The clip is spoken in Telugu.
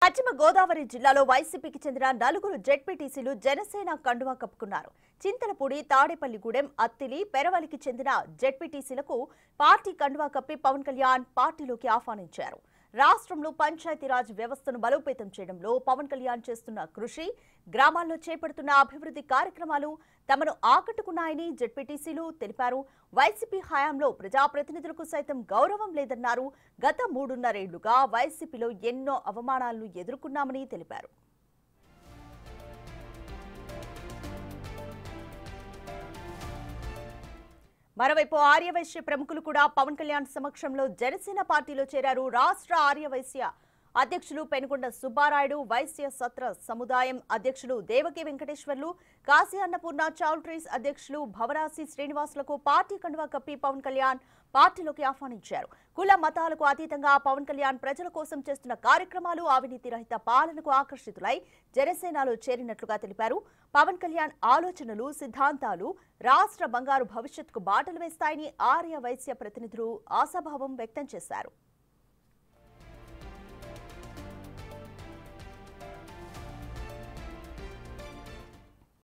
పశ్చిమ గోదావరి జిల్లాలో వైసీపీకి చెందిన నలుగురు జెడ్పీటీసీలు జనసేన కండువా కప్పుకున్నారు. చింతలపూడి, తాడేపల్లిగూడెం, అత్తిలి, పెరవలికి చెందిన జెడ్పీటీసీలకు పార్టీ కండువా కప్పి పవన్ కళ్యాణ్ పార్టీలోకి ఆహ్వానించారు. రాష్ట్రంలో పంచాయతీరాజ్ వ్యవస్థను బలోపేతం చేయడంలో పవన్ కళ్యాణ్ చేస్తున్న కృషి, గ్రామాల్లో చేపడుతున్న అభివృద్ధి కార్యక్రమాలు తమను ఆకట్టుకున్నాయని జెడ్పీటీసీలు తెలిపారు. వైసీపీ హయాంలో ప్రజాప్రతినిధులకు సైతం గౌరవం లేదన్నారు. గత 3.5 ఏళ్లుగా వైసీపీలో ఎన్నో అవమానాలను ఎదుర్కొన్నామని తెలిపారు. మరోవైపు ఆర్యవైశ్య ప్రముఖులు కూడా పవన్ కళ్యాణ్ సమక్షంలో జనసేన పార్టీలో చేరారు. రాష్ట్ర ఆర్యవైశ్య అధ్యక్షులు పెనుగొండ సుబ్బారాయుడు, వైశ్య సత్ర సముదాయం అధ్యక్షులు దేవకి వెంకటేశ్వర్లు, కాశీ అన్నపూర్ణ చౌల్ట్రీస్ అధ్యక్షులు భవరాశి శ్రీనివాసులకు పార్టీ కండువా కప్పి పవన్ కళ్యాణ్ పార్టీలోకి ఆహ్వానించారు. కుల మతాలకు అతీతంగా పవన్ కళ్యాణ్ ప్రజల కోసం చేస్తున్న కార్యక్రమాలు, అవినీతి రహిత పాలనకు ఆకర్షితులై జనసేనలో చేరినట్లుగా తెలిపారు. పవన్ కళ్యాణ్ ఆలోచనలు, సిద్ధాంతాలు రాష్ట్ర బంగారు భవిష్యత్తుకు బాటలు వేస్తాయని ఆర్య వైశ్య ప్రతినిధులు ఆశాభావం వ్యక్తం చేశారు.